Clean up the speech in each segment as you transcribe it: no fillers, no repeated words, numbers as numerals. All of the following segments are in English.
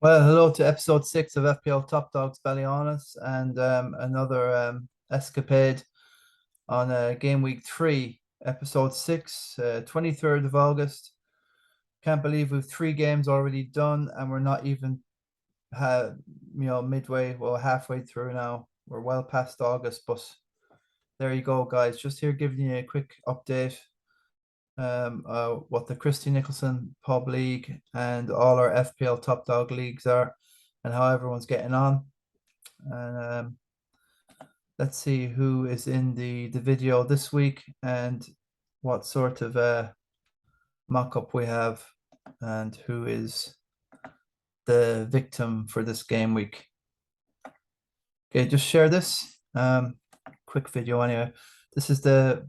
Well, hello to episode 6 of FPL Top Dogs Ballyhaunis and another escapade on game week 3, episode 6, 23rd of August. Can't believe we've 3 games already done and we're not even midway, well, halfway through now. We're well past August, but there you go, guys. Just here giving you a quick update what the Christy Nicholson Pub League and all our FPL Top Dog leagues are and how everyone's getting on. And let's see who is in the video this week and what sort of mock-up we have and who is the victim for this game week. Okay, just share this. Quick video anyway. This is the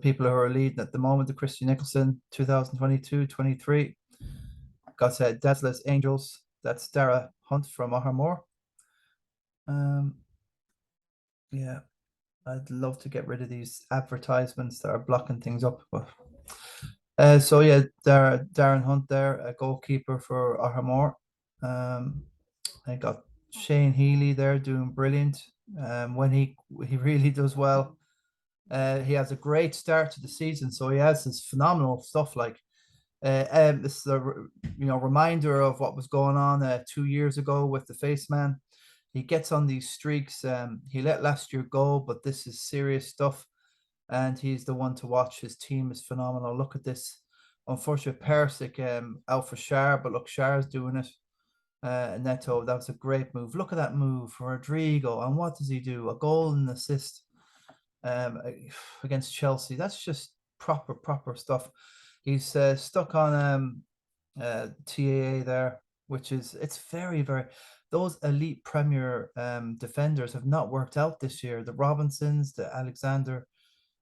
people who are leading at the moment, the Christy Nicholson 2022-23. Got Dazzler's Angels. That's Darragh Hunt from Ahamore. Yeah, I'd love to get rid of these advertisements that are blocking things up. But so yeah, Darren Hunt there, a goalkeeper for Ahamore. I got Shane Healy there doing brilliant. When he really does well. He has a great start to the season, so he has this phenomenal stuff. Like this is a reminder of what was going on 2 years ago with the Face Man. He gets on these streaks. He let last year go, but this is serious stuff, and he's the one to watch. His team is phenomenal. Look at this. Unfortunately, Perisic out for Shar, but look, Shar's doing it. Neto, that was a great move. Look at that move for Rodrigo, and what does he do? A goal and an assist against Chelsea. That's just proper stuff. He's stuck on TAA there, which is it's very those elite Premier defenders have not worked out this year. The Robinsons, the Alexander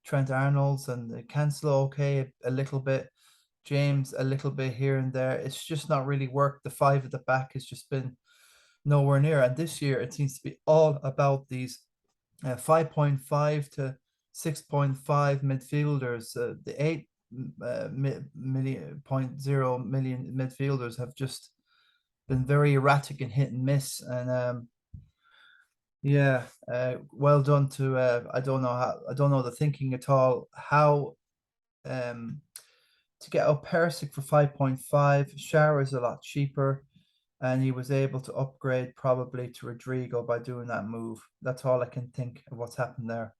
Trent Arnolds, and the Cancelo, okay, a little bit. James, a little bit here and there. It's just not really worked. The 5 at the back has just been nowhere near. And this year, it seems to be all about these 5.5 to 6.5 midfielders. The 8.0 million midfielders have just been very erratic and hit and miss. And yeah, well done to I don't know the thinking at all. How to get out Perisic for 5.5. Shower is a lot cheaper, and he was able to upgrade probably to Rodrigo by doing that move. That's all I can think of what's happened there.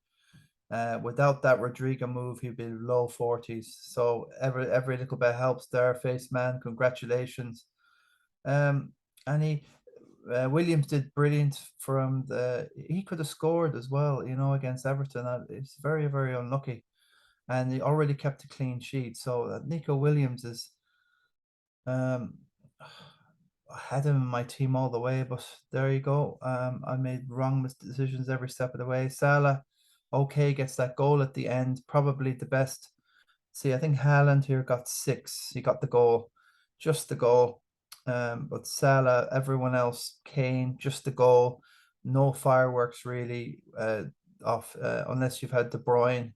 Without that Rodrigo move, he'd be low 40s. So every little bit helps there, Face Man. Congratulations. And he Williams did brilliant from he could have scored as well, against Everton. It's very unlucky. And he already kept a clean sheet. So Nico Williams is I had him in my team all the way, but there you go. I made wrong decisions every step of the way. Salah, okay, gets that goal at the end, probably the best. See, I think Haaland here got 6. He got the goal, just the goal. But Salah, everyone else, Kane, just the goal. No fireworks really off unless you've had De Bruyne.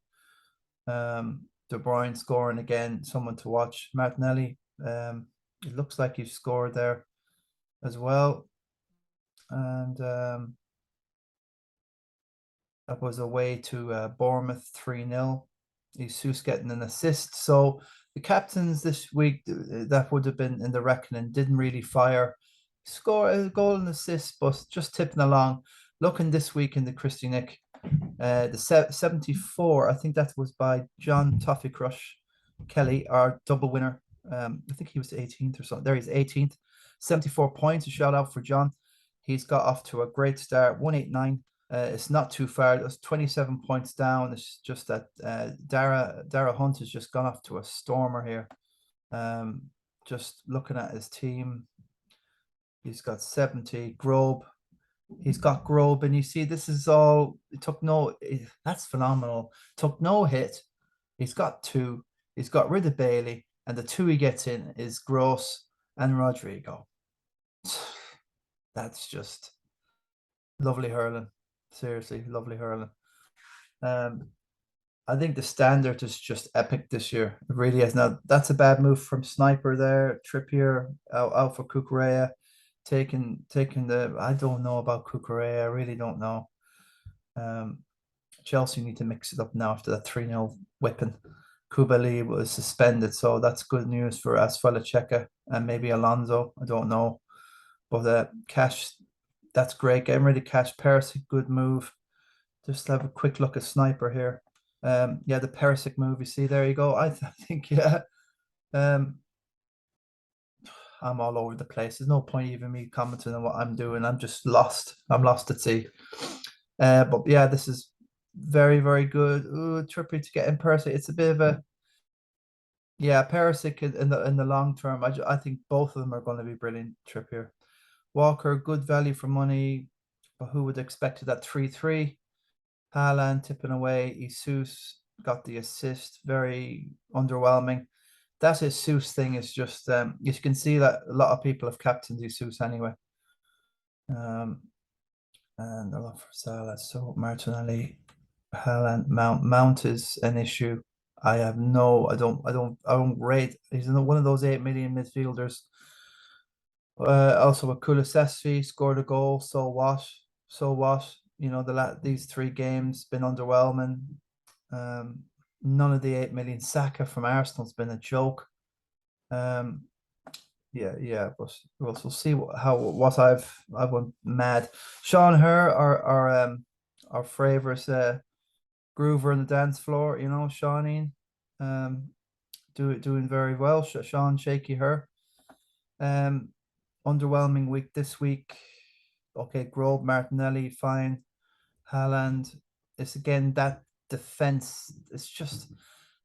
De Bruyne scoring again, someone to watch. Martinelli, it looks like you've scored there as well. And that was away to Bournemouth 3-0. Jesus getting an assist. So the captains this week that would have been in the reckoning didn't really fire. Score a goal and assist, but just tipping along. Looking this week in the Christy Nick, the 74, I think that was by John Toffee Crush Kelly, our double winner. I think he was 18th or something. There he's 18th. 74 points. A shout out for John. He's got off to a great start. 189. It's not too far. It's 27 points down. It's just that Darragh Hunt has just gone off to a stormer here. Just looking at his team, he's got 70. Grobe, he's got Grobe, and you see this is all. It took that's phenomenal. Took no hit. He's got 2. He's got rid of Bailey, and the 2 he gets in is Gross and Rodrigo. That's just lovely hurling. Seriously, lovely hurling. I think the standard is just epic this year. It really is. Now, that's a bad move from Sniper there. Trippier out for Cucurella. taking the. I don't know about Cucurella. I really don't know. Um, Chelsea need to mix it up now after that 3-0 whipping. Kubali was suspended, so that's good news for Asfala and maybe Alonso. I don't know. But Cash, that's great. Getting rid of Cash. Perisic, good move. Just have a quick look at Sniper here. Yeah, the Perisic move. You see, there you go. I think, yeah. Um, I'm all over the place. There's no point even me commenting on what I'm doing. I'm just lost. I'm lost at sea. But yeah, this is very, very good. Ooh, Trippier to get in Perisic. It's a bit of a yeah, Perisic in the long term. I think both of them are going to be brilliant. Trippier, Walker, good value for money, but who would expect it at 3-3? Haaland tipping away. Jesus got the assist. Very underwhelming. That Jesus thing is just you can see that a lot of people have captained Jesus anyway. Um, and a lot for Salah. So Martinelli, Haaland, Mount is an issue. I have no, I don't rate. He's one of those 8 million midfielders. Also, a Kulusevski scored a goal. So what? So what? You know, these 3 games been underwhelming. Um, none of the 8 million. Saka from Arsenal's been a joke. Um, yeah, but we'll see what I've went mad. Sean Her, our favorite groover on the dance floor, you know, Shawneen, um, doing very well. Sean Shaky Her, um, underwhelming week this week. Okay, Grove, Martinelli, fine. Haaland, it's again that defense. It's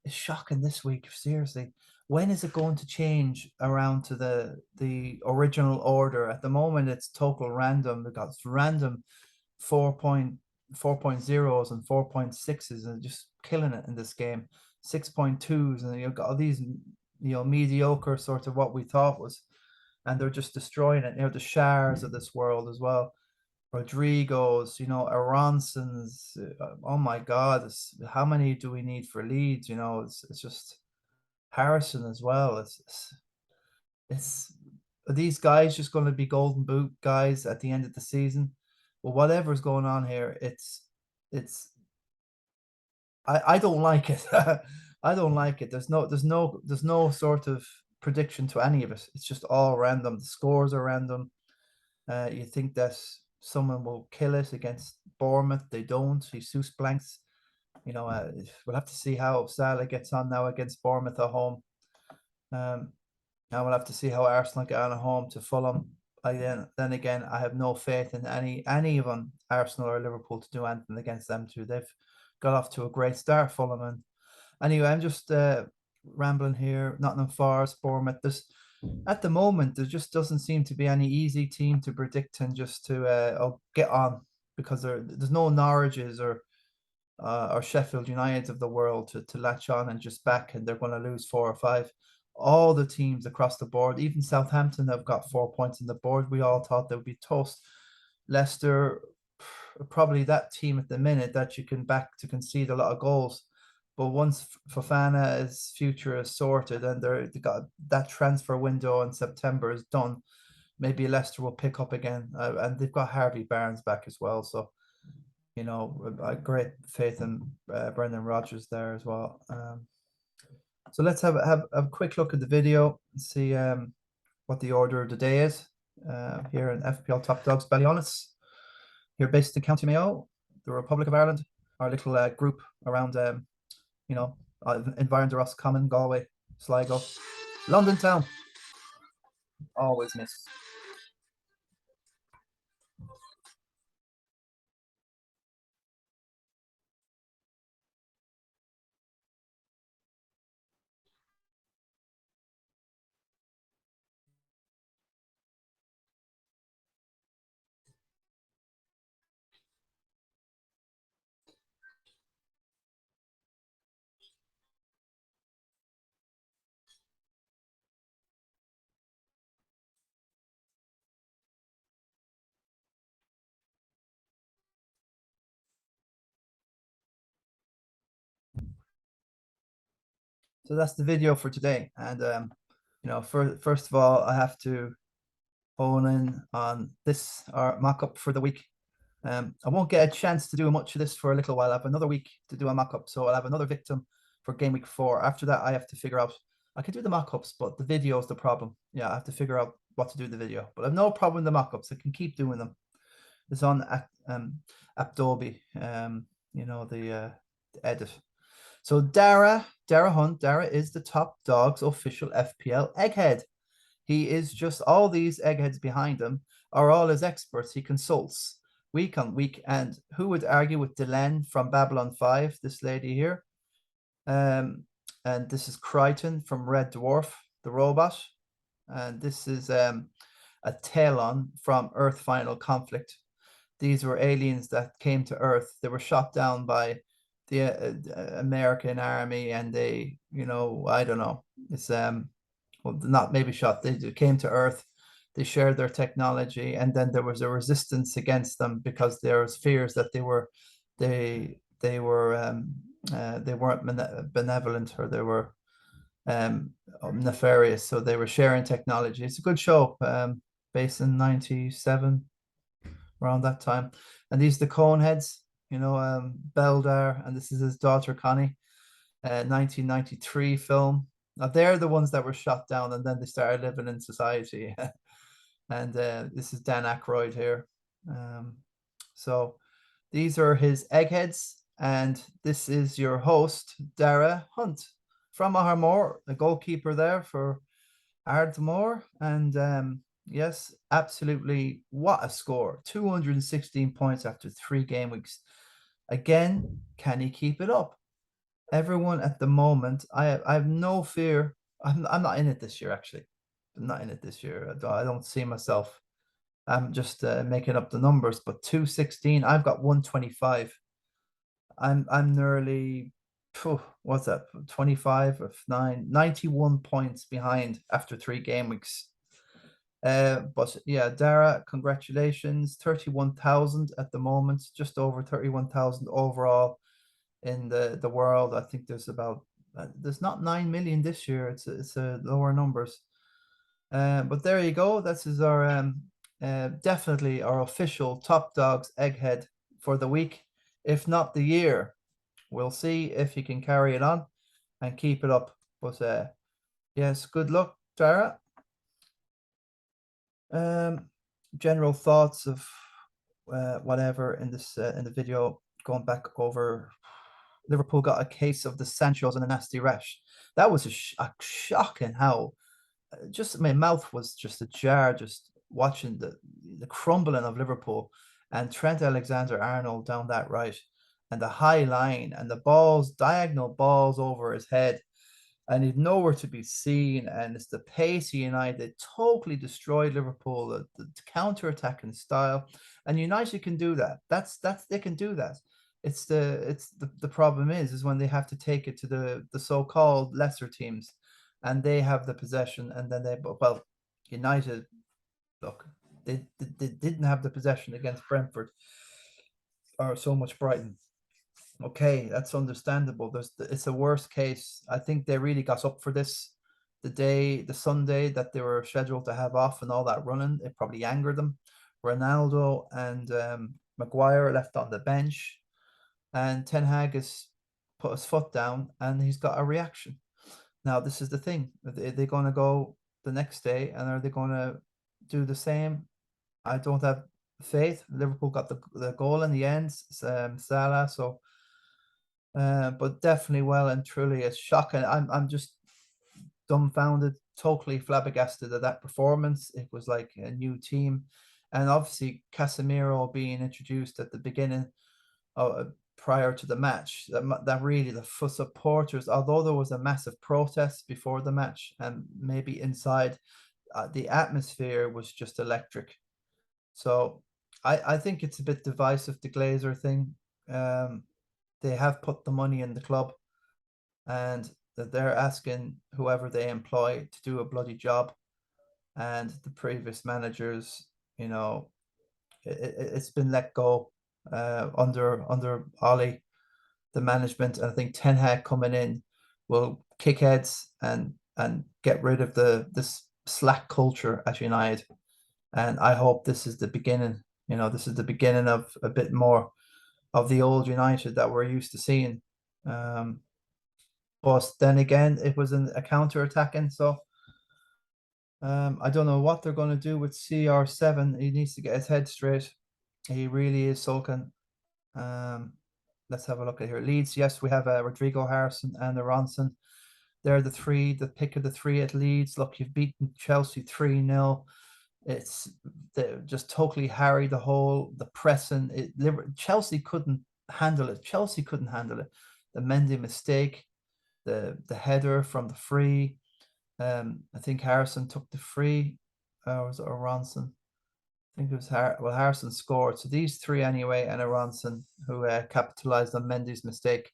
shocking this week. Seriously, when is it going to change around to the original order? At the moment, it's total random. We got random 4.0s and 4.6s and just killing it in this game. 6.2s and you've got all these mediocre sort of what we thought was, and they're just destroying it. The Shars of this world as well. Rodrigo's, Aronson's. Oh my God, how many do we need for Leeds? It's just Harrison as well. It's are these guys just going to be Golden Boot guys at the end of the season? Well, whatever's going on here, it's I don't like it. I don't like it. There's no sort of prediction to any of it. It's just all random. The scores are random. You think that someone will kill it against Bournemouth. They don't. Jesus blanks. We'll have to see how Salah gets on now against Bournemouth at home. Now we'll have to see how Arsenal get on at home to Fulham. Then again, I have no faith in any of them, Arsenal or Liverpool, to do anything against them too. They've got off to a great start, Fulham. And anyway, I'm just rambling here. Nottingham Forest, Bournemouth. At the moment, there just doesn't seem to be any easy team to predict and just to get on, because there's no Norwiches or Sheffield United of the world to latch on and just back, and they're going to lose 4 or 5. All the teams across the board, even Southampton, have got 4 points on the board. We all thought they would be toast. Leicester, probably that team at the minute that you can back to concede a lot of goals. But once Fofana's future is sorted and they got that transfer window in September is done, maybe Leicester will pick up again. And they've got Harvey Barnes back as well. So, I great faith in Brendan Rodgers there as well. So let's have a quick look at the video and see what the order of the day is here in FPL Top Dogs Ballyhaunis. Here based in County Mayo, the Republic of Ireland, our little group around, Environ de Ross Common, Galway, Sligo, London town. Always miss. So that's the video for today. And first of all, I have to owning on this our mock-up for the week. I won't get a chance to do much of this for a little while. I have another week to do a mock-up, so I'll have another victim for game week 4. After that, I have to figure out. I can do the mock-ups, but the video is the problem. Yeah, I have to figure out what to do the video. But I have no problem with the mock-ups. I can keep doing them. It's on Adobe, the edit. So Darragh Hunt, Darragh is the top dog's official FPL egghead. He is just all these eggheads behind him are all his experts he consults week on week. And who would argue with Delenn from Babylon 5, this lady here? And this is Crichton from Red Dwarf, the robot. And this is a Talon from Earth Final Conflict. These were aliens that came to Earth. They were shot down by the American army, and they, I don't know. It's well, not maybe shot. They came to Earth. They shared their technology, and then there was a resistance against them because there was fears that they weren't benevolent, or they were nefarious. So they were sharing technology. It's a good show, based in 97, around that time. And these are the Coneheads, Beldar, and this is his daughter Connie, 1993 film. Now they're the ones that were shot down, and then they started living in society. And this is Dan Aykroyd here. So these are his eggheads, and this is your host, Darragh Hunt from Aharmore, the goalkeeper there for Ardmore. And yes, absolutely, what a score. 216 points after 3 game weeks. Again, can he keep it up? Everyone at the moment, I have no fear. I'm not in it this year, actually. I'm not in it this year. I don't see myself. I'm just making up the numbers. But 216, I've got 125. I'm nearly, what's that? 25 of 91 points behind after 3 game weeks. But yeah, Darragh, congratulations. 31,000 at the moment, just over 31,000 overall in the world. I think there's about there's not 9 million this year. It's a lower numbers. But there you go. This is our definitely our official top dogs egghead for the week, if not the year. We'll see if he can carry it on and keep it up. But yes, good luck, Darragh. General thoughts of whatever in this in the video, going back over. Liverpool got a case of the Sanchos and a nasty rash. That was a shocking how just my mouth was just ajar just watching the crumbling of Liverpool and Trent Alexander-Arnold down that right, and the high line and the balls, diagonal balls over his head, and he'd nowhere to be seen. And it's the pace of United totally destroyed Liverpool, the counter-attacking style, and United can do that. That's they can do that. It's the problem is when they have to take it to the so-called lesser teams, and they have the possession, and then United, look, they didn't have the possession against Brentford or so much Brighton. Okay, that's understandable. It's a worst case. I think they really got up for this. The Sunday that they were scheduled to have off and all that running, it probably angered them. Ronaldo and Maguire left on the bench, and Ten Hag has put his foot down, and he's got a reaction. Now, this is the thing. Are they going to go the next day, and are they going to do the same? I don't have faith. Liverpool got the goal in the end, Salah. So, but definitely well and truly it's shocking. I'm just dumbfounded, totally flabbergasted at that performance. It was like a new team, and obviously Casemiro being introduced at the beginning, prior to the match, that really the supporters, although there was a massive protest before the match and maybe inside, the atmosphere was just electric. So I think it's a bit divisive, the Glazer thing. They have put the money in the club, and that they're asking whoever they employ to do a bloody job. And the previous managers, it's been let go under Ollie, the management. And I think Ten Hag coming in will kick heads and get rid of this slack culture at United. And I hope this is the beginning. This is the beginning of a bit more of the old United that we're used to seeing. But then again, it was a counter-attacking, so I don't know what they're going to do with CR7. He needs to get his head straight. He really is sulking. Let's have a look at here. Leeds, yes, we have Rodrigo Harrison and Aronson. They're the pick of the three at Leeds. Look, you've beaten Chelsea 3-0. It's just totally harried the pressing. Chelsea couldn't handle it. Chelsea couldn't handle it. The Mendy mistake, the header from the free. I think Harrison took the free, or was it Aronson? I think it was Harrison scored. So these three anyway, and Aronson, who capitalized on Mendy's mistake.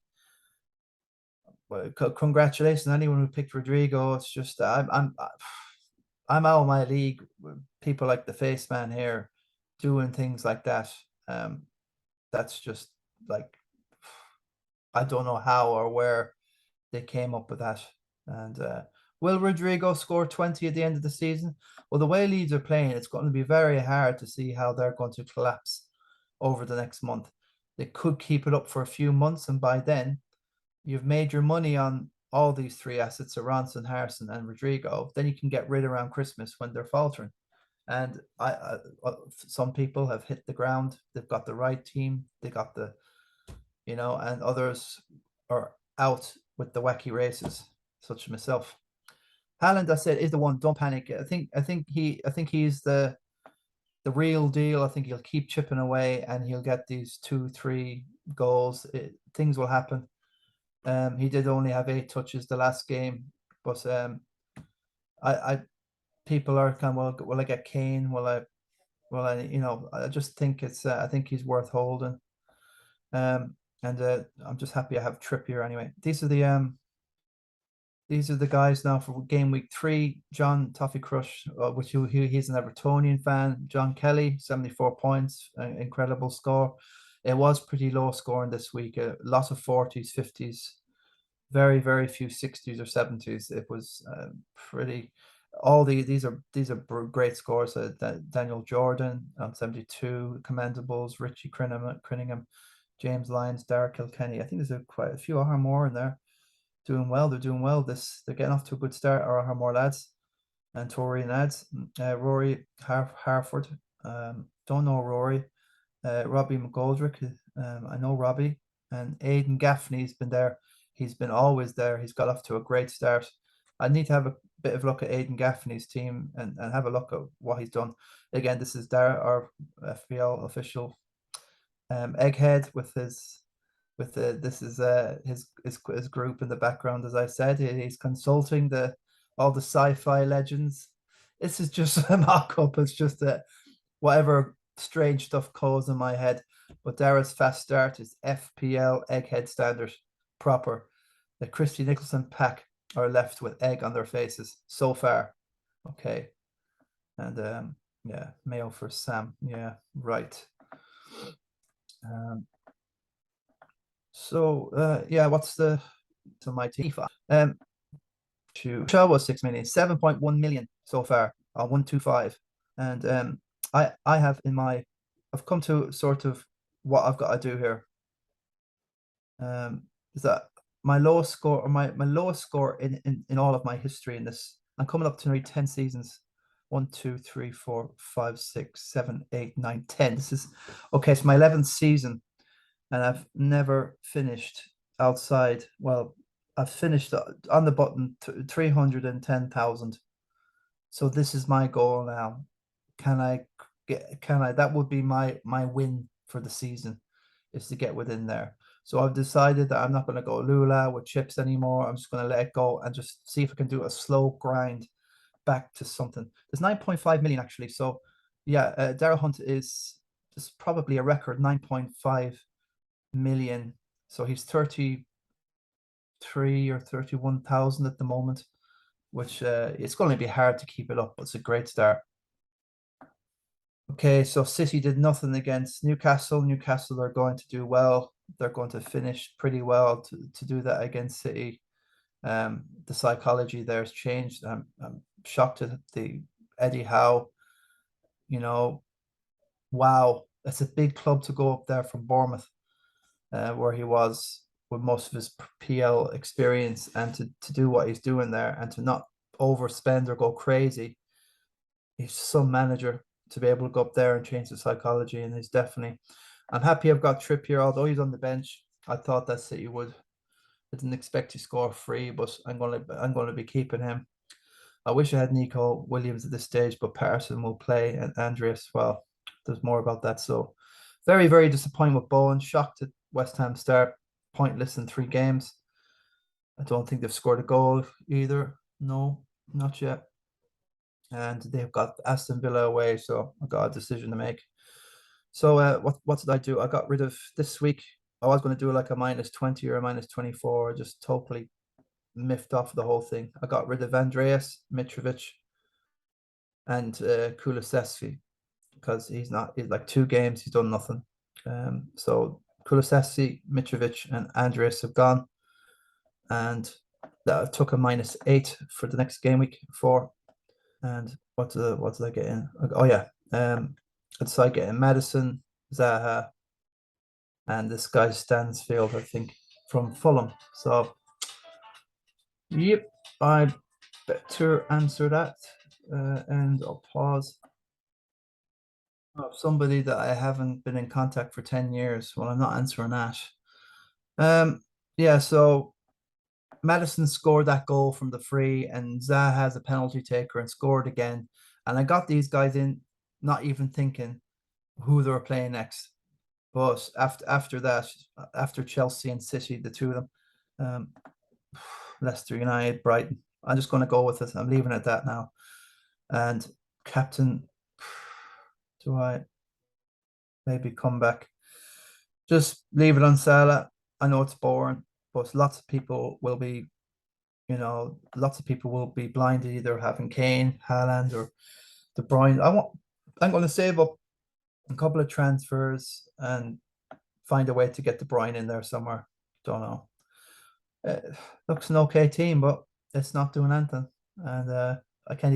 Well, congratulations anyone who picked Rodrigo. It's just I'm out of my league with people like the face man here doing things like that. That's just like, I don't know how or where they came up with that. And will Rodrigo score 20 at the end of the season? Well, the way Leeds are playing, it's going to be very hard to see how they're going to collapse over the next month. They could keep it up for a few months, and by then you've made your money on all these three assets, Aronson, Harrison, and Rodrigo. Then you can get rid around Christmas when they're faltering. And some people have hit the ground. They've got the right team. They got and others are out with the wacky races, such as myself. Haaland, I said, is the one. Don't panic. I think he's the real deal. I think he'll keep chipping away and he'll get these 2-3 goals. Things will happen. He did only have 8 touches the last game, but I people are kind of, will I get Kane? Will I? I just think I think he's worth holding. And I'm just happy I have Trippier anyway. These are the guys now for game week 3. John Toffee Crush, he's an Evertonian fan. John Kelly, 74 points, incredible score. It was pretty low scoring this week. A lot of 40s, 50s, very, very few 60s or 70s. It was pretty. These are great scores. Daniel Jordan on 72, commendables. Richie Crinningham, James Lyons, Darragh Kilkenny. I think there's quite a few more in there. Doing well. They're doing well. They're getting off to a good start. Or more lads and Tory lads. Rory Harford. Don't know Rory. Robbie McGoldrick. I know Robbie. And Aiden Gaffney's been there. He's been always there. He's got off to a great start. I need to have a bit of a look at Aiden Gaffney's team and have a look at what he's done. Again, this is Darragh, our FPL official Egghead with his this is his group in the background. As I said, he's consulting all the sci-fi legends. This is just a mock-up. It's just whatever strange stuff goes in my head. But Darragh's fast start is FPL Egghead standard proper. The Christy Nicholson pack are left with egg on their faces so far. Okay. And yeah, Mayo for Sam. Yeah, right. Yeah, what's my team? Shaw was 6 million, 7.1 million so far on 125. And I've come to sort of what I've got to do here. Is that my lowest score, or my lowest score in all of my history in this. I'm coming up to nearly 10 seasons. 1, 2, 3, 4, 5, 6, 7, 8, 9, 10. This is okay. It's my 11th season, and I've never finished outside. Well, I've finished on the button 310,000. So this is my goal now. That would be my win for the season, is to get within there. So I've decided that I'm not going to go Lula with chips anymore. I'm just going to let it go and just see if I can do a slow grind back to something. There's 9.5 million actually. So yeah, Darragh Hunt is probably a record 9.5 million. So he's 33 or 31,000 at the moment, which it's going to be hard to keep it up, but it's a great start. Okay, so City did nothing against Newcastle. Newcastle are going to do well. They're going to finish pretty well to do that against City. The psychology there has changed. I'm shocked at the Eddie Howe wow, it's a big club to go up there from Bournemouth, where he was with most of his PL experience, and to do what he's doing there and to not overspend or go crazy. He's some manager to be able to go up there and change the psychology, and he's definitely. I'm happy I've got Trippier, although he's on the bench. I thought that City would. I didn't expect to score free, but I'm gonna be keeping him. I wish I had Nico Williams at this stage, but Patterson will play and Andreas. Well, there's more about that. So very, very disappointed with Bowen. Shocked at West Ham start. Pointless in 3 games. I don't think they've scored a goal either. No, not yet. And they've got Aston Villa away, so I got a decision to make. So what did I do? I got rid of this week. I was going to do like a -20 or a -24. I just totally miffed off the whole thing. I got rid of Andreas, Mitrovic, and Kulusevski because he's like 2 games, he's done nothing. So Kulusevski, Mitrovic, and Andreas have gone, and that took a -8 for the next game week 4. And what did I get in? Oh yeah, I decided getting Madison, Zaha, and this guy Stansfield, I think, from Fulham. So yep, I better answer that. And I'll pause. Oh, somebody that I haven't been in contact for 10 years. Well, I'm not answering that. Yeah, so Madison scored that goal from the free, and Zaha has a penalty taker and scored again. And I got these guys in, not even thinking who they were playing next. But after that, after Chelsea and City, the two of them, um, Leicester United, Brighton, I'm just going to go with it. I'm leaving it at that now. And captain, do I maybe come back? Just leave it on Salah. I know it's boring, but lots of people will be, lots of people will be blinded either having Kane, Haaland, or De Bruyne. I'm going to save up a couple of transfers and find a way to get De Bruyne in there somewhere. Don't know. Looks an okay team, but it's not doing anything, and I can't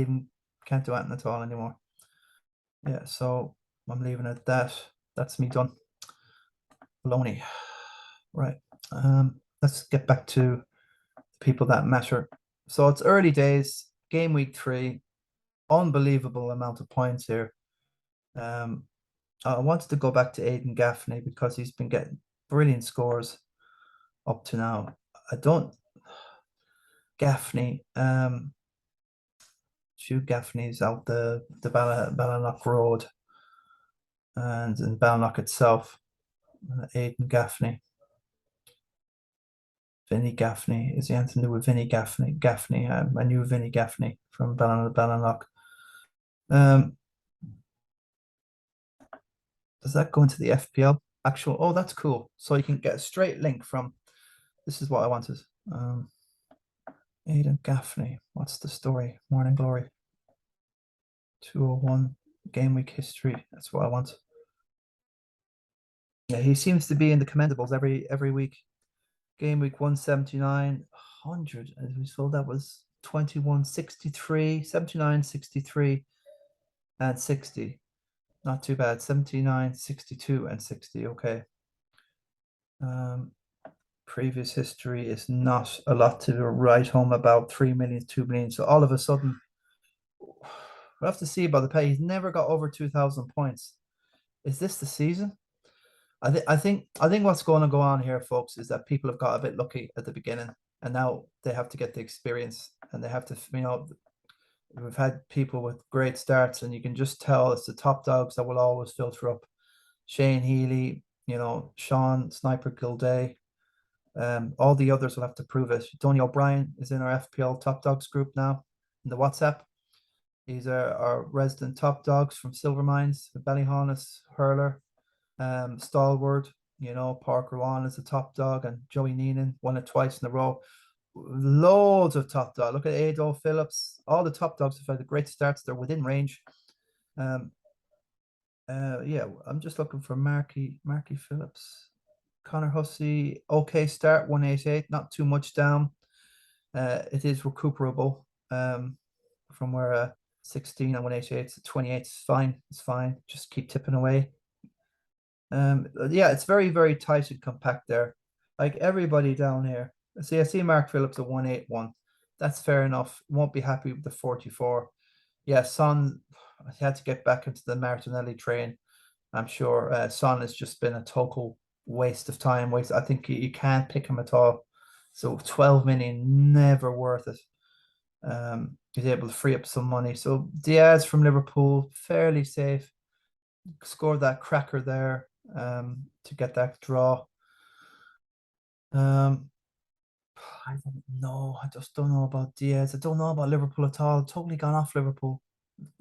do anything at all anymore. Yeah, so I'm leaving it at that. That's me done. Baloney. Right. Let's get back to people that matter. So it's early days, game week 3, unbelievable amount of points here. I wanted to go back to Aiden Gaffney because he's been getting brilliant scores up to now. I don't Gaffney, Hugh Gaffney's out the Ballinlough Road and in Ballinlough itself. Aiden Gaffney. Vinny Gaffney. Is he anything to do with Vinny Gaffney? Gaffney. I knew Vinny Gaffney from Ballinlough. Does that go into the FPL? Actual, oh, that's cool. So you can get a straight link from, this is what I wanted. Aiden Gaffney. What's the story? Morning Glory. 201 game week history. That's what I want. Yeah, he seems to be in the commendables every week. Game week 179, 100. So that was 21, 63, 79, 63, and 60. Not too bad. 79, 62, and 60. Okay. Previous history is not a lot to write home about. 3 million, 2 million. So all of a sudden, we'll have to see about the pay. He's never got over 2,000 points. Is this the season? I think what's going to go on here, folks, is that people have got a bit lucky at the beginning, and now they have to get the experience, and they have to, we've had people with great starts, and you can just tell it's the top dogs that will always filter up. Shane Healy, Sean Sniper Gilday, all the others will have to prove it. Tony O'Brien is in our FPL top dogs group now in the WhatsApp. He's our resident top dogs from Silver Mines, Ballyhaunis, Hurler. Stalwart, Parker Wan is a top dog, and Joey Neenan won it twice in a row. Loads of top dog. Look at Ado Phillips. All the top dogs have had great starts. They're within range. Yeah, I'm just looking for Marky Phillips. Connor Hussey, okay start, 188, not too much down. It is recuperable from where 16 on 188, so 28 is fine. It's fine. Just keep tipping away. Yeah, it's very, very tight and compact there. Like everybody down here. See, I see Mark Phillips at 181. That's fair enough. Won't be happy with the 44. Yeah, Son, he had to get back into the Martinelli train. I'm sure Son has just been a total waste of time. I think you can't pick him at all. So 12 million, never worth it. He's able to free up some money. So Diaz from Liverpool, fairly safe. Scored that cracker there to get that draw. I don't know. I just don't know about Diaz. I don't know about Liverpool at all. Totally gone off Liverpool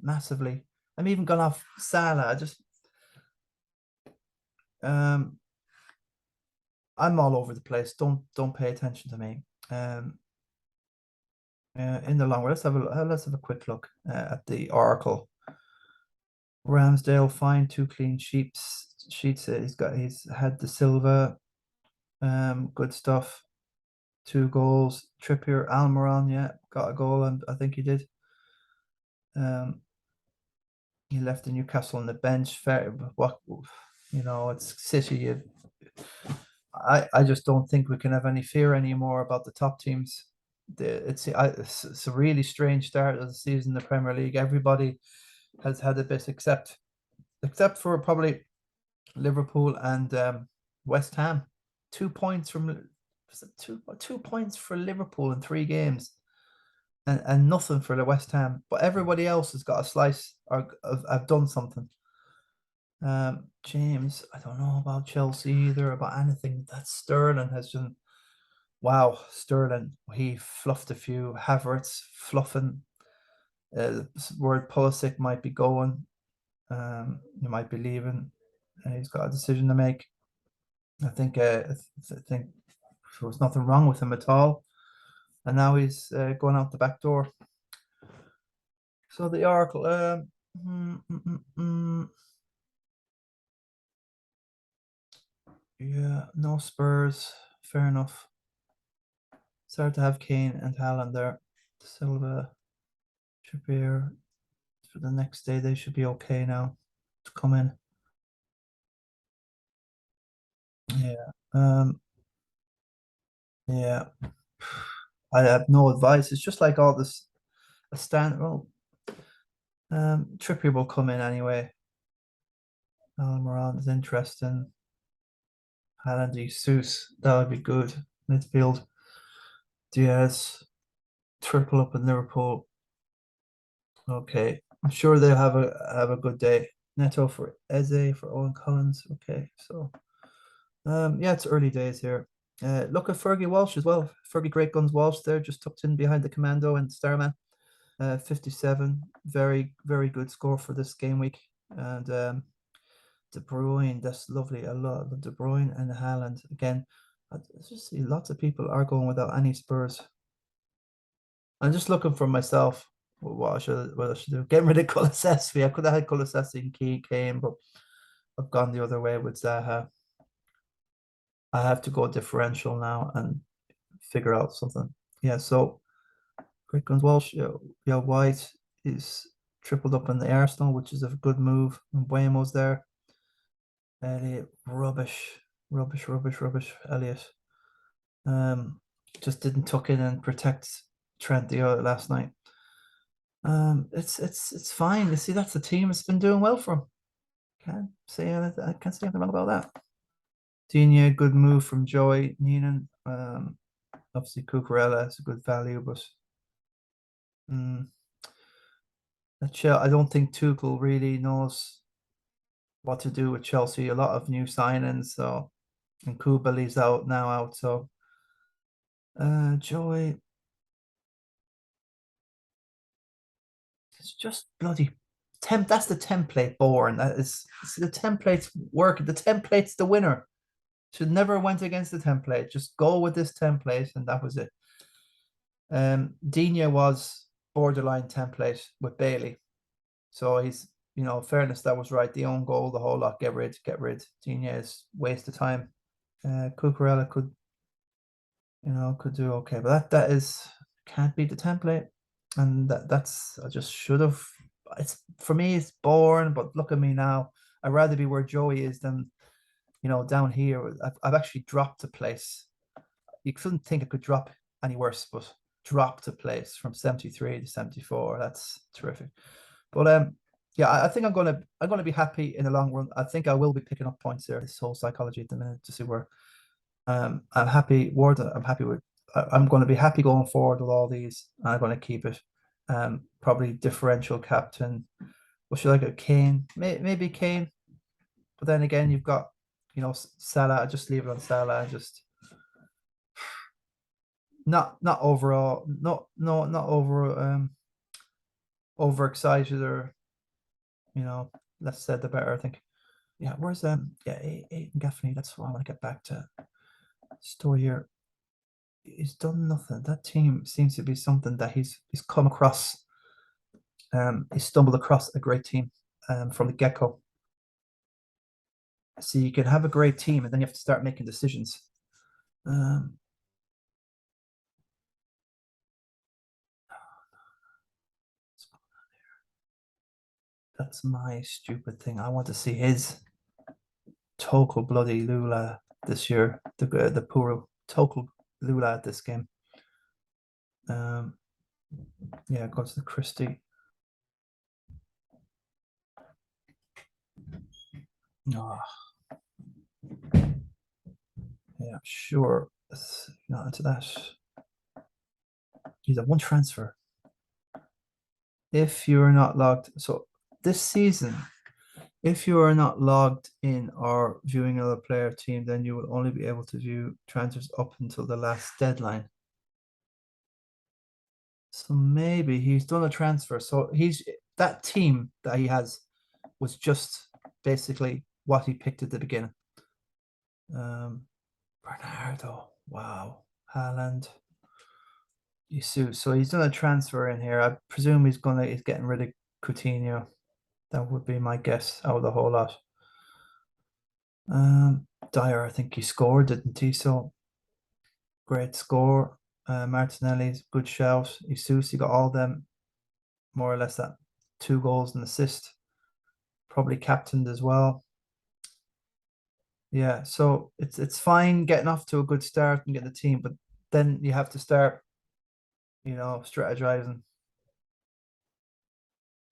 massively. I'm even gone off Salah. I'm all over the place. Don't pay attention to me. In the long run, let's have a quick look at the Oracle. Ramsdale, fine, 2 clean sheets. He's had the Silva, good stuff. 2 goals. Trippier, Almiron, yeah, got a goal, and I think he did. He left the Newcastle on the bench. Fair, what it's City. I just don't think we can have any fear anymore about the top teams. It's a really strange start of the season in the Premier League. Everybody has had a bit, except for probably Liverpool and West Ham. 2 points from 2 points for Liverpool in 3 games, and nothing for the West Ham. But everybody else has got a slice or have done something. James, I don't know about Chelsea either, about anything. That Sterling has done. Wow, Sterling, he fluffed a few. Havertz fluffing. Word Pulisic might be going. He might be leaving. He's got a decision to make. I think there was nothing wrong with him at all, and now he's going out the back door. So the Oracle, yeah, no Spurs, fair enough. It's hard to have Kane and Haaland there. Silva, Trippier, for the next day they should be okay now to come in. Yeah. Yeah. I have no advice. It's just like all this a stand. Well, Trippier will come in anyway. Almiron is interesting. Haaland, Jesus, that would be good. Midfield. Diaz, triple up in Liverpool. Okay, I'm sure they'll have a good day. Neto for Eze, for Owen Collins. Okay, so yeah, it's early days here. Look at Fergie Walsh as well. Fergie Great Guns Walsh there, just tucked in behind the Commando and Starman. 57, very, very good score for this game week. And De Bruyne, that's lovely. I love De Bruyne and Haaland. Again, I just see lots of people are going without any Spurs. I'm just looking for myself. What I should do? Get rid of Kulusevski. I could have had Kulusevski and Kane, but I've gone the other way with Zaha. I have to go differential now and figure out something. Yeah, so Great Guns Walsh, yeah, White is tripled up in the Arsenal, which is a good move. And Buemo's there. Elliot, rubbish. Elliot. Just didn't tuck in and protect Trent the other last night. It's fine. You see, that's the team that's been doing well for him. I can't say anything wrong about that. Digne, good move from Joy Neenan. Obviously Cucurella is a good value, but I don't think Tuchel really knows what to do with Chelsea. A lot of new signings, so and Koulibaly's out, so Joy. It's just bloody that's the template born. The template's work. The template's the winner. Should never went against the template. Just go with this template, and that was it. Digne was borderline template with Bailey. So he's, fairness, that was right. The own goal, the whole lot, get rid. Digne is waste of time. Cucurella could do okay, but that can't be the template. And that's I just should have. It's for me, it's boring. But look at me now. I'd rather be where Joey is than down here. I've actually dropped a place. You couldn't think I could drop any worse, but dropped a place from 73 to 74. That's terrific. But yeah, I think I'm gonna be happy in the long run. I think I will be picking up points there. This whole psychology at the minute to see where I'm happy. Ward, I'm happy with. I'm going to be happy going forward with all these. I'm going to keep it. Probably differential captain. What should I get? Kane, maybe Kane. But then again, you've got Salah. Just leave it on Salah. Just not overall. Not overexcited or less said the better. I think. Yeah, where's Aiden Gaffney? That's what I want to get back to. Story here. He's done nothing. That team seems to be something that he's come across. He stumbled across a great team from the get-go. So you can have a great team, and then you have to start making decisions. That's my stupid thing. I want to see his total bloody Lula this year. The poor total Lula at this game. Yeah, go to the Christy. Oh. Yeah, sure. Not into that. He's a one transfer. If you're not logged, so this season, if you are not logged in or viewing another player team, then you will only be able to view transfers up until the last deadline. So maybe he's done a transfer. So that team that he has was just basically what he picked at the beginning. Bernardo, wow, Haaland, Jesus. So he's done a transfer in here. I presume he's getting rid of Coutinho. That would be my guess out of the whole lot. Dyer, I think he scored, didn't he? So great score. Martinelli's good shout. Jesus, he got all them more or less that 2 goals and assist. Probably captained as well. Yeah, so it's fine getting off to a good start and getting the team, but then you have to start, strategizing.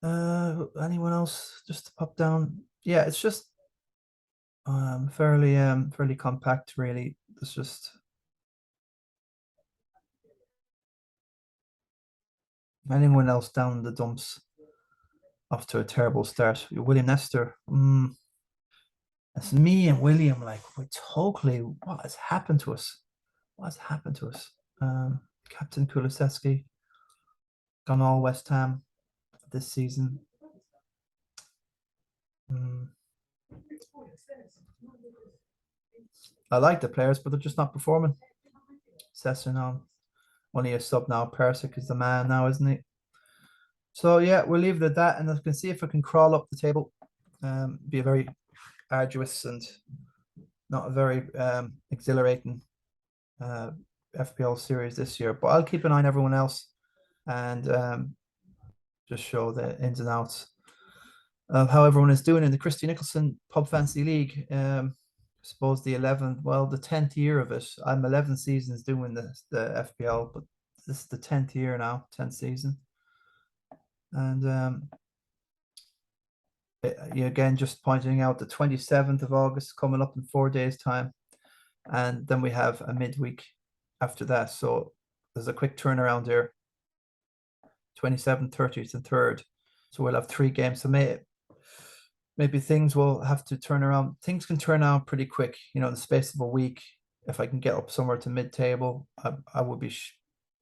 Anyone else just to pop down? Yeah, it's just fairly compact really. It's just anyone else down in the dumps off to a terrible start. William Nestor. It's me and William, like we totally what has happened to us? What has happened to us? Captain Kulisevsky gone all West Ham this season. I like the players, but they're just not performing. Sesson only a sub now. Persic is the man now, isn't he? So yeah, we'll leave it at that, and I can see if I can crawl up the table. Be a very arduous and not a very exhilarating FPL series this year, but I'll keep an eye on everyone else and just show the ins and outs of how everyone is doing in the Christy Nicholson Pub Fancy League. I suppose the 10th year of it. I'm 11 seasons doing the FPL, but this is the 10th year now, 10th season. And again, just pointing out the 27th of August coming up in 4 days' time. And then we have a midweek after that. So there's a quick turnaround there. 27th, 30th, and 3rd. So we'll have 3 games. So maybe things will have to turn around. Things can turn around pretty quick, in the space of a week. If I can get up somewhere to mid-table, I would be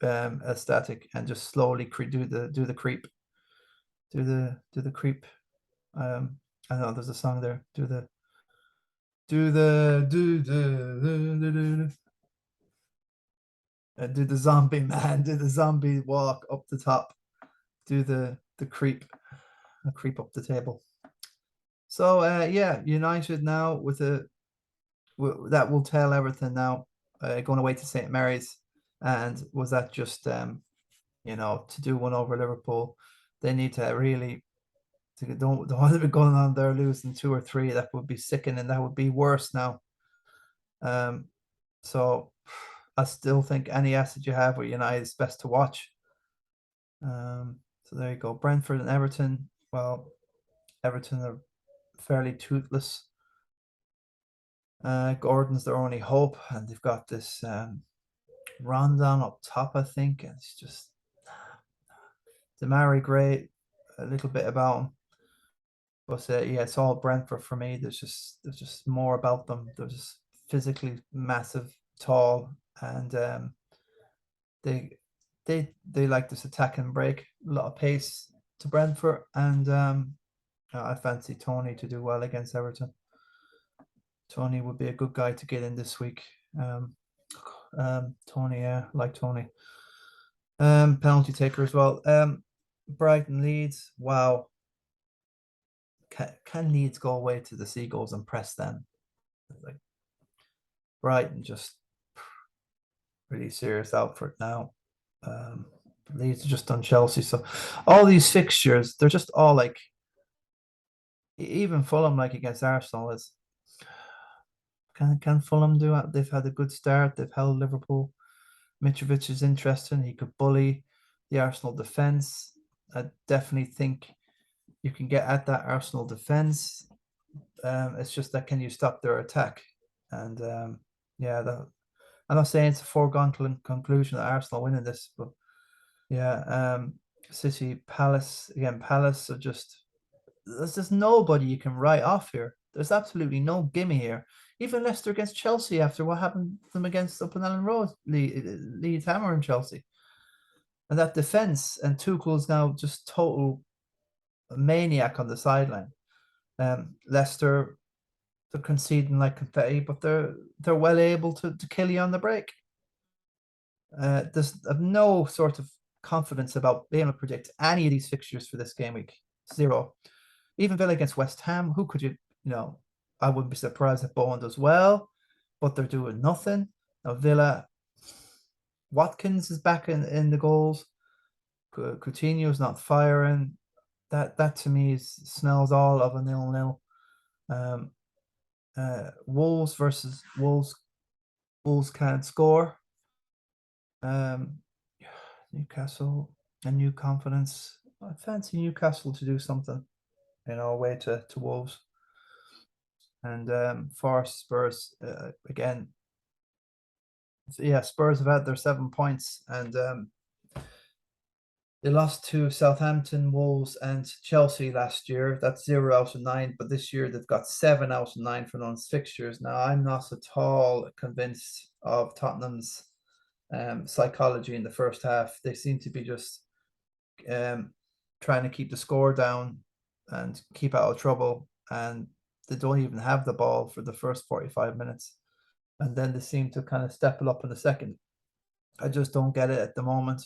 ecstatic and just slowly do the creep. Do the creep. I know there's a song there. Do the zombie man, do the zombie walk up the top, do the creep, creep up the table. So yeah, United now that will tell everything now. Going away to St. Mary's, and was that just to do one over Liverpool. They need to really don't want to be going on there losing 2 or 3. That would be sickening. That would be worse now. So I still think any asset you have with United is best to watch. So there you go. Brentford and Everton. Well, Everton are fairly toothless. Gordon's their only hope, and they've got this Rondon up top, I think. And it's just Demarai great, a little bit about him. But yeah, it's all Brentford for me. There's just more about them. They're just physically massive, tall, and they like this attack and break, a lot of pace to Brentford, and I fancy Tony to do well against Everton. Tony would be a good guy to get in this week. Tony, yeah, like Tony. Penalty taker as well. Brighton Leeds. Wow. Can Leeds go away to the Seagulls and press them? Like Brighton just really serious outfit now. Leeds are just on Chelsea. So all these fixtures, they're just all like, even Fulham, like against Arsenal, is can Fulham do it? They've had a good start. They've held Liverpool. Mitrovic is interesting. He could bully the Arsenal defense. I definitely think you can get at that Arsenal defense. It's just that can you stop their attack? And yeah, I'm not saying it's a foregone conclusion that Arsenal winning this, but yeah, City, Palace again. Palace are just there's just nobody you can write off here. There's absolutely no gimme here. Even Leicester against Chelsea after what happened to them against up on Ellen Road, Leeds hammering Chelsea. And that defense, and Tuchel's now just total maniac on the sideline. Leicester, they're conceding like confetti, but they're well able to kill you on the break. There's no sort of confidence about being able to predict any of these fixtures for this game week. Zero. Even Villa against West Ham, who could I wouldn't be surprised if Bowen does well, but they're doing nothing. Now Villa, Watkins is back in the goals. Coutinho's not firing. That to me smells all of a 0-0. Wolves versus Wolves. Wolves can't score. Newcastle and new confidence. I fancy Newcastle to do something, away to Wolves. And Forest, Spurs again. Yeah, Spurs have had their 7 points, and they lost to Southampton, Wolves, and Chelsea last year. That's 0 out of 9. But this year they've got 7 out of 9 for non-fixtures. Now I'm not at all convinced of Tottenham's psychology in the first half. They seem to be just trying to keep the score down and keep out of trouble, and they don't even have the ball for the first 45 minutes, and then they seem to kind of step it up in the second. I just don't get it at the moment.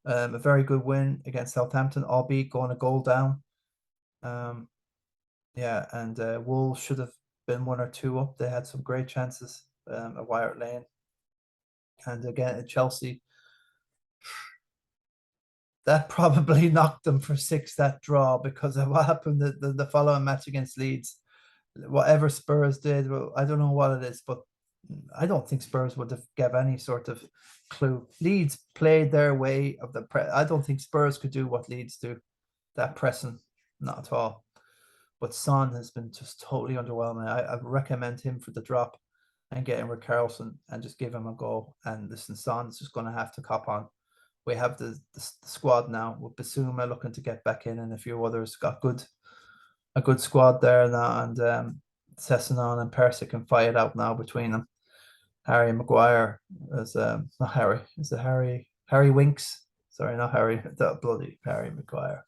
A very good win against Southampton, albeit going a goal down. Yeah, and Wolves should have been 1 or 2 up. They had some great chances at White Lane. And again, at Chelsea, that probably knocked them for 6, that draw, because of what happened the following match against Leeds. Whatever Spurs did, well, I don't know what it is, but I don't think Spurs would have given any sort of clue. Leeds played their way of the press. I don't think Spurs could do what Leeds do, that pressing, not at all. But Son has been just totally underwhelming. I recommend him for the drop and get in with Carlson and just give him a go. And listen, Son's just going to have to cop on. We have the squad now with Basuma looking to get back in, and a few others got a good squad there now, and Sessignon and Persic can fight it out now between them. Harry Maguire is not Harry. Is it Harry Winks? Sorry, not Harry. The bloody Harry Maguire.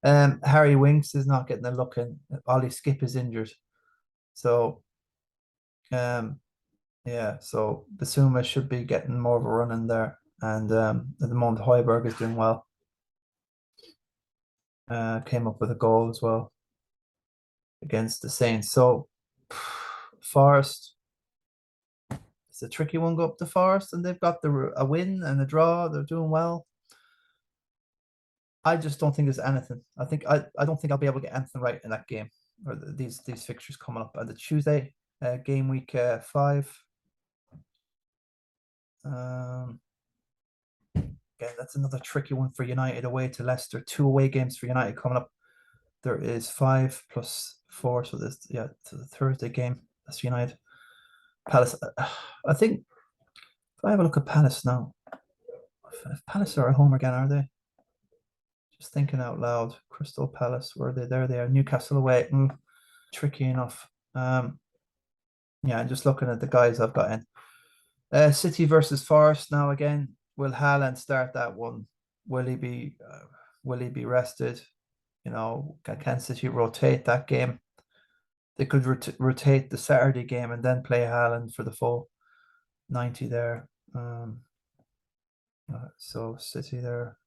Harry Winks is not getting a look in. Ollie Skip is injured, so yeah. So Basuma should be getting more of a run in there, and at the moment Højbjerg is doing well. Came up with a goal as well against the Saints. So Forest, it's a tricky one. Go up to Forest, and they've got a win and a draw. They're doing well. I just don't think there's anything. I don't think I'll be able to get anything right in that game or these fixtures coming up. And the Tuesday game week 5. Again, that's another tricky one for United away to Leicester. 2 away games for United coming up. There is 5 plus 4, so there's to the Thursday game. That's United. Palace. I think if I have a look at Palace now, if Palace are at home again, are they? Just thinking out loud. Crystal Palace, where are they? There they are. Newcastle away. Tricky enough. Yeah, just looking at the guys I've got in. City versus Forest now again. Will Haaland start that one? Will he be rested? You know, can City rotate that game? They could rotate the Saturday game and then play Haaland for the full 90 there. So City there.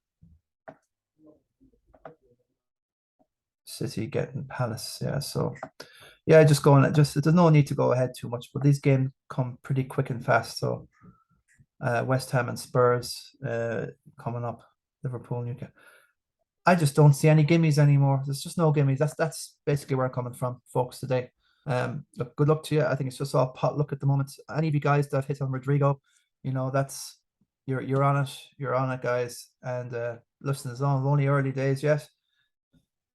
City getting Palace, yeah. So yeah, just going. There's no need to go ahead too much, but these games come pretty quick and fast. So West Ham and Spurs coming up, Liverpool, Newcastle. I just don't see any gimmies anymore. There's just no gimmies. That's basically where I'm coming from, folks, today. Look, good luck to you. I think it's just all pot luck at the moment. Any of you guys that hit on Rodrigo, you know, that's you're on it. You're on it, guys. And listen, it's only early days yet.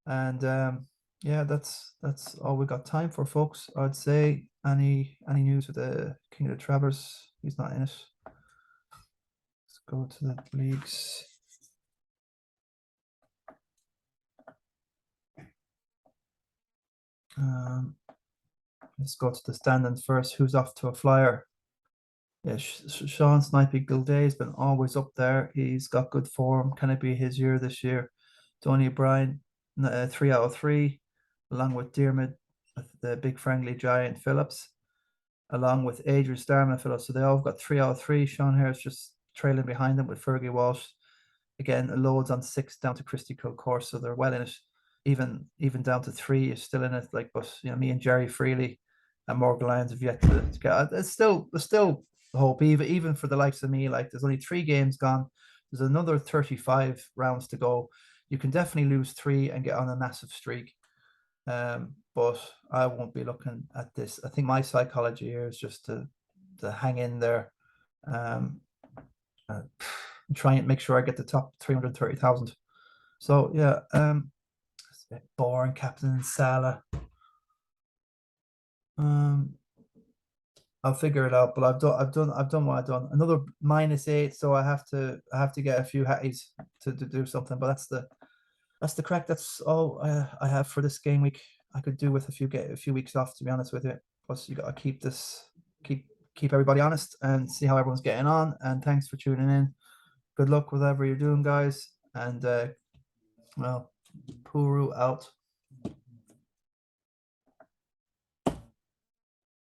And yeah, that's all we got time for, folks. I'd say any news with the King of the Travers? He's not in it. Let's go to the leagues. Let's go to the standings first. Who's off to a flyer? Yeah, Sean Snipey Gilday's been always up there. He's got good form. Can it be his year this year? Tony O'Brien, 3 out of 3, along with Diarmid, the big friendly giant Phillips, along with Adrian Starman and Phillips. So they all got 3 out of 3. Sean Hare's just trailing behind them with Fergie Walsh. Again, loads on 6 down to Christy Kilcourse, so they're well in it. Even down to 3 is still in it. Like, but you know, me and Jerry Freely and Morgan Lyons have yet to get. There's still hope, even for the likes of me. Like, there's only 3 games gone. There's another 35 rounds to go. You can definitely lose 3 and get on a massive streak. But I won't be looking at this. I think my psychology here is just to hang in there. Try and make sure I get the top 330,000. So yeah, it's a bit boring, Captain Salah. I'll figure it out, but I've done what I've done. Another -8, so I have to get a few hatties to do something. But that's the crack. That's all I have for this game week. I could do with get a few weeks off, to be honest with you. Plus, you got to keep everybody honest and see how everyone's getting on. And thanks for tuning in. Good luck with whatever you're doing, guys. And well, Puru out.